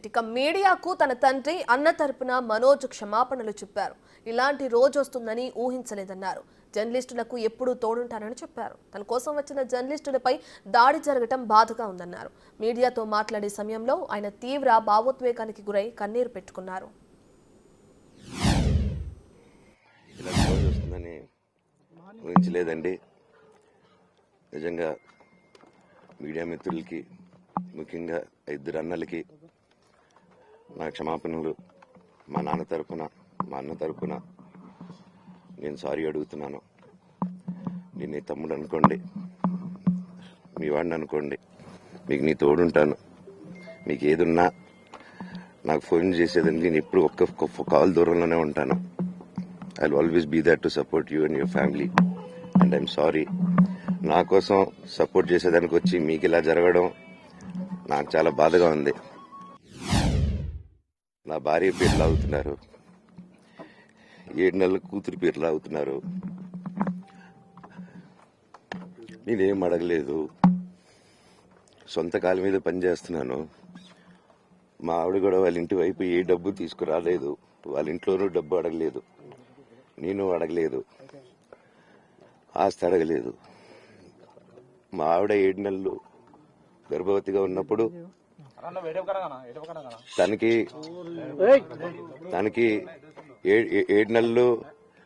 ఇక మీడియాకు తన తండ్రి అన్న తరపున మనోజ్ క్షమాపణలు చెప్పారు. ఇలాంటి రోజు వస్తుందని ఊహించలేదన్నారు. జర్నలిస్టులకు ఎప్పుడూ తోడుంటానని చెప్పారు. తన కోసం వచ్చిన జర్నలిస్టులపై దాడి జరగటం బాధగా ఉందన్నారు. మీడియాతో మాట్లాడే సమయంలో ఆయన తీవ్ర భావోద్వేగానికి గురై కన్నీరు పెట్టుకున్నారు. ఊహించలేదండి. నిజంగా మీడియా మిత్రులకి, ముఖ్యంగా ఇద్దరు అన్నలకి నా క్షమాపణలు. మా నాన్న తరపున, మా అన్న తరపున నేను సారీ అడుగుతున్నాను. నేను నీ తమ్ముడు అనుకోండి, మీ వాడిని అనుకోండి, మీకు నీ తోడుంటాను. మీకు ఏదున్నా నాకు ఫోన్ చేసేదండి. నేను ఎప్పుడు ఒక్క కాల్ దూరంలోనే ఉంటాను. I will always be there to support you and your family. And I'm sorry. నా కోసం సపోర్ట్ చేసేదానికి వచ్చి మీకు ఇలా జరగడం నాకు చాలా బాధగా ఉంది. నా భార్య పేరు లాగుతున్నారు, 7 నెలల కూతురు పేరు లాగుతున్నారు. నేనేం అడగలేదు, సొంత కాళ్ళ మీద పనిచేస్తున్నాను. మా ఆవిడ కూడా వాళ్ళ ఇంటి వైపు ఏ డబ్బు తీసుకురాలేదు, వాళ్ళ ఇంట్లోనూ డబ్బు అడగలేదు, నేను అడగలేదు, ఆస్తి అడగలేదు. మా ఆవిడ 7 నెలలు గర్భవతిగా ఉన్నప్పుడు తనకి 7 నెలలు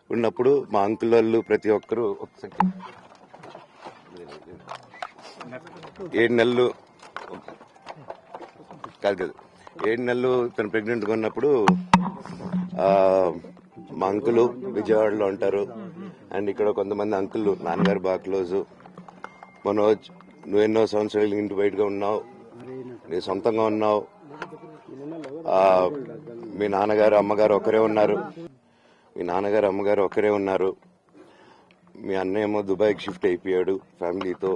ఉన్నప్పుడు మా అంకుల్ వాళ్ళు ప్రతి ఒక్కరు 7 నెలలు కాదు 7 నెలలు తను ప్రెగ్నెంట్గా ఉన్నప్పుడు మా అంకులు విజయవాడలో ఉంటారు. అండ్ ఇక్కడ కొంతమంది అంకుళ్ళు, నాన్నగారు బాగా క్లోజు. మనోజ్, నువ్వు ఎన్నో సంవత్సరాలు ఇంటి బయటగా ఉన్నావు, నీ సొంతంగా ఉన్నావు. మీ నాన్నగారు అమ్మగారు ఒకరే ఉన్నారు, మీ అన్నయ్య ఏమో దుబాయ్కి షిఫ్ట్ అయిపోయాడు ఫ్యామిలీతో.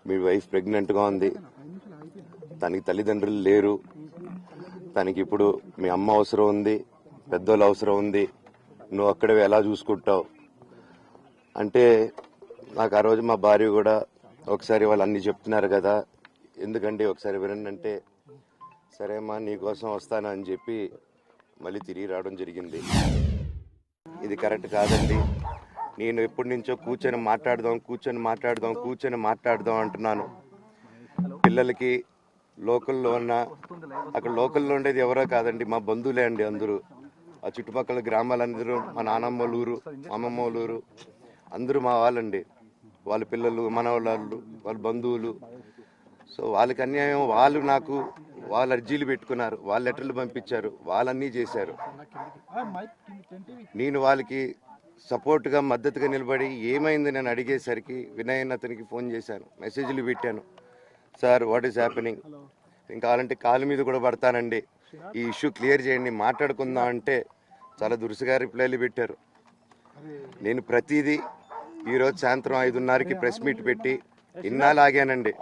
మీ వైఫ్ ప్రెగ్నెంట్గా ఉంది, తనకి తల్లిదండ్రులు లేరు. తనకి ఇప్పుడు మీ అమ్మ అవసరం ఉంది, పెద్దోళ్ళు అవసరం ఉంది. నువ్వు అక్కడే ఎలా చూసుకుంటావు అంటే, నాకు ఆ రోజు మా భార్య కూడా ఒకసారి వాళ్ళు అన్ని చెప్తున్నారు కదా, ఎందుకంటే ఒకసారి వినండి అంటే, సరే అమ్మా నీకోసం వస్తాను అని చెప్పి మళ్ళీ తిరిగి రావడం జరిగింది. ఇది కరెక్ట్ కాదండి. నేను ఎప్పటి నుంచో కూర్చొని మాట్లాడదాం అంటున్నాను. పిల్లలకి లోకల్లో ఉన్న, అక్కడ లోకల్లో ఉండేది ఎవరో కాదండి, మా బంధువులే అండి అందరూ. ఆ చుట్టుపక్కల గ్రామాలందరూ, మా నానమ్మ వాళ్ళ ఊరు, అమ్మమ్మ వాళ్ళ ఊరు, అందరూ మా వాళ్ళండి. వాళ్ళ పిల్లలు, మనవాళ్ళు, వాళ్ళ బంధువులు. సో వాళ్ళకి అన్యాయం, వాళ్ళు నాకు వాళ్ళ అర్జీలు పెట్టుకున్నారు, వాళ్ళ లెటర్లు పంపించారు, వాళ్ళన్నీ చేశారు. నేను వాళ్ళకి సపోర్ట్గా, మద్దతుగా నిలబడి ఏమైంది నేను అడిగేసరికి వినయ్ అతనికి ఫోన్ చేశాను, మెసేజ్లు పెట్టాను. సార్ వాట్ ఈస్ హ్యాపెనింగ్, ఇంకా కావాలంటే కాలు మీద కూడా పడతానండి, ఈ ఇష్యూ క్లియర్ చేయండి, మాట్లాడుకుందాం అంటే చాలా దురుసుగా రిప్లైలు పెట్టారు. నేను ప్రతిదీ ఈరోజు సాయంత్రం 5:30కి ప్రెస్ మీట్ పెట్టి ఇన్నాళ్ళు ఆగానండి,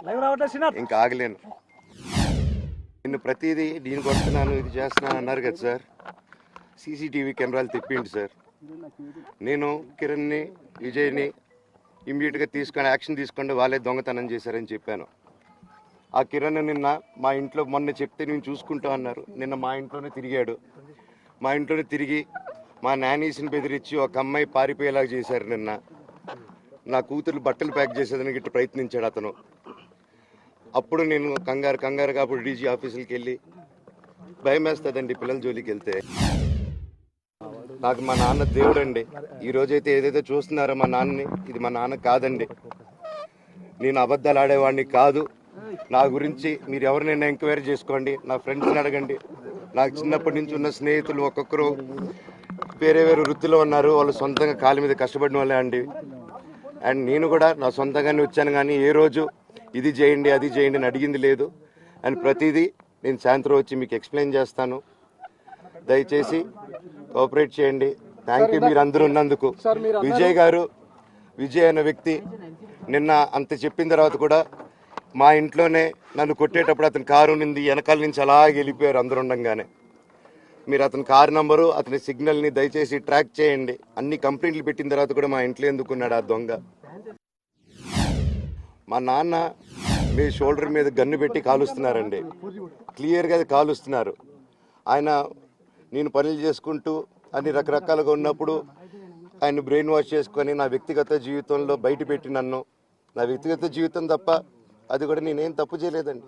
ఇంకా ఆగలేను. నిన్ను ప్రతిదీ నేను కొడుతున్నాను, ఇది చేస్తున్నాను అన్నారు కదా సార్, సీసీటీవీ కెమెరాలు తెప్పిండి సార్. నేను కిరణ్ని, విజయ్ని ఇమ్మీడియట్గా తీసుకొని యాక్షన్ తీసుకోండి, వాళ్ళే దొంగతనం చేశారని చెప్పాను. ఆ కిరణ్ నిన్న మా ఇంట్లో, మొన్న చెప్తే నేను చూసుకుంటా అన్నారు, నిన్న మా ఇంట్లోనే తిరిగాడు. మా ఇంట్లోనే తిరిగి మా నానీస్ని బెదిరించి ఒక అమ్మాయి పారిపోయేలాగా చేశారు. నిన్న నా కూతురు బట్టలు ప్యాక్ చేసేదానికి ఇట్లా ప్రయత్నించాడు అతను. అప్పుడు నేను కంగారుగా అప్పుడు డీజీ ఆఫీసులకి వెళ్ళి, భయం వేస్తుందండి పిల్లల జోలికి వెళ్తే. నాకు మా నాన్న దేవుడండి. ఈ రోజైతే ఏదైతే చూస్తున్నారో మా నాన్నని, ఇది మా నాన్న కాదండి. నేను అబద్ధాలు ఆడేవాడిని కాదు. నా గురించి మీరు ఎవరినైనా ఎంక్వైరీ చేసుకోండి, నా ఫ్రెండ్స్ని అడగండి. నాకు చిన్నప్పటి నుంచి ఉన్న స్నేహితులు ఒక్కొక్కరు వేరే వృత్తిలో ఉన్నారు, వాళ్ళు సొంతంగా కాళ్ళ మీద కష్టపడిన వాళ్ళే అండి. అండ్ నేను కూడా నా సొంతంగానే వచ్చాను, కానీ ఏ రోజు ఇది చేయండి అది చేయండి అని అడిగింది లేదు. అండ్ ప్రతిదీ నేను సాయంత్రం వచ్చి మీకు ఎక్స్ప్లెయిన్ చేస్తాను. దయచేసి కోఆపరేట్ చేయండి. థ్యాంక్ యూ మీరు అందరూ ఉన్నందుకు. విజయ్ అనే వ్యక్తి నిన్న అంత చెప్పిన తర్వాత కూడా మా ఇంట్లోనే నన్ను కొట్టేటప్పుడు అతని కారు ఉన్నింది, వెనకాల నుంచి అలాగే వెళ్ళిపోయారు అందరు ఉండంగానే. మీరు అతని కారు నంబరు, అతని సిగ్నల్ని దయచేసి ట్రాక్ చేయండి. అన్ని కంప్లైంట్లు పెట్టిన తర్వాత కూడా మా ఇంట్లో ఎందుకున్నాడు ఆ దొంగ? మా నాన్న మీ షోల్డర్ మీద గన్ను పెట్టి కాలుస్తున్నారండి. క్లియర్గా కాలుస్తున్నారు. ఆయన నేను పనులు చేసుకుంటూ అన్ని రకరకాలుగా ఉన్నప్పుడు ఆయన బ్రెయిన్ వాష్ చేసుకొని నా వ్యక్తిగత జీవితంలో బయట పెట్టి నన్ను, నా వ్యక్తిగత జీవితం తప్ప అది కూడా నేనేం తప్పు చేయలేదండి.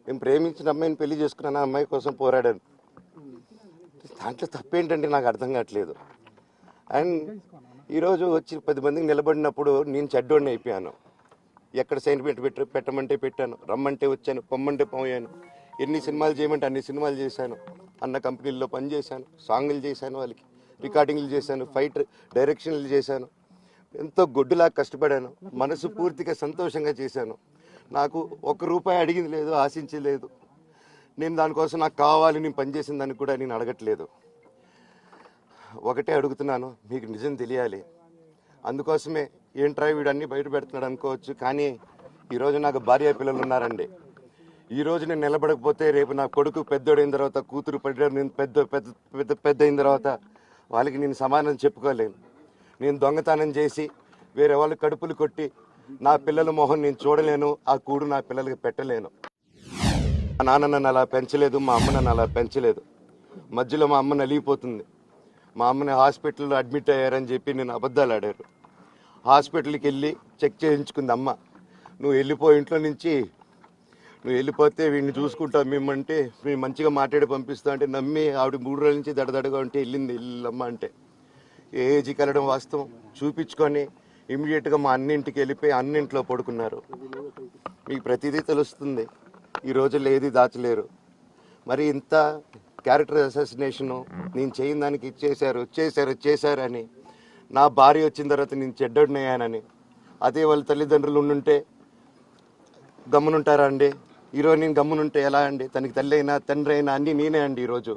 నేను ప్రేమించిన అమ్మాయిని పెళ్లి చేసుకున్నాను, ఆ అమ్మాయి కోసం పోరాడాను. దాంట్లో తప్పేంటంటే నాకు అర్థం కావట్లేదు. అండ్ ఈరోజు వచ్చి 10 మందికి నిలబడినప్పుడు నేను చెడ్డోడిని అయిపోయాను. ఎక్కడ సైన్ పెట్టమంటే పెట్టాను, రమ్మంటే వచ్చాను, పొమ్మంటే పోయాను. ఎన్ని సినిమాలు చేయమంటే అన్ని సినిమాలు చేశాను. అన్న కంపెనీల్లో పనిచేశాను, సాంగులు చేశాను, వాళ్ళకి రికార్డింగ్లు చేశాను, ఫైట్ డైరెక్షన్లు చేశాను. ఎంతో గొడ్డులాగా కష్టపడాను, మనసు పూర్తిగా సంతోషంగా చేశాను. నాకు 1 రూపాయి అడిగింది లేదు, ఆశించలేదు. నేను దానికోసం నాకు కావాలి, నేను పనిచేసిన దానికి కూడా నేను అడగట్లేదు. ఒకటే అడుగుతున్నాను, మీకు నిజం తెలియాలి. అందుకోసమే ఏంట్రా వీడు అన్నీ బయట పెడుతున్నాడు అనుకోవచ్చు, కానీ ఈరోజు నాకు భార్య పిల్లలు ఉన్నారండి. ఈరోజు నేను నిలబడకపోతే రేపు నా కొడుకు పెద్దోడైన తర్వాత, కూతురు నేను పెద్ద అయిన తర్వాత వాళ్ళకి నేను సమాధానం చెప్పుకోలేను. నేను దొంగతనం చేసి వేరే వాళ్ళు కడుపులు కొట్టి నా పిల్లల మొహం నేను చూడలేను, ఆ కూడు నా పిల్లలకి పెట్టలేను. మా నాన్న నన్ను అలా పెంచలేదు, మా అమ్మ నన్ను అలా పెంచలేదు. మధ్యలో మా అమ్మ నలిగిపోతుంది. మా అమ్మని హాస్పిటల్లో అడ్మిట్ అయ్యారని చెప్పి నేను అబద్ధాలు ఆడారు. హాస్పిటల్కి వెళ్ళి చెక్ చేయించుకుంది అమ్మ. నువ్వు వెళ్ళిపో ఇంట్లో నుంచి, నువ్వు వెళ్ళిపోతే వీడిని చూసుకుంటావు మేమంటే, మేము మంచిగా మాట్లాడి పంపిస్తాం అంటే నమ్మి ఆవిడ 3 రోజుల నుంచి దడదడగా ఉంటే వెళ్ళింది వెళ్ళమ్మ అంటే. ఏజీకి వెళ్ళడం వాస్తవం చూపించుకొని ఇమీడియట్గా మా అన్నింటికి వెళ్ళిపోయి అన్నింట్లో పడుకున్నారు. మీకు ప్రతిదీ తెలుస్తుంది. ఈ రోజుల్లో ఏది దాచలేరు. మరి ఇంత క్యారెక్టర్ అసాసినేషను నేను చేయని దానికి చేశారు అని, నా భార్య వచ్చిన తర్వాత నేను చెడ్డోడినయ్యానని, అదే వాళ్ళ తల్లిదండ్రులు ఉండుంటే గమ్మునుంటారా అండి? ఈరోజు నేను గమ్మునుంటే ఎలా అండి? తనకి తల్లి అయినా తండ్రి అయినా అన్నీ నేనే అండి ఈరోజు.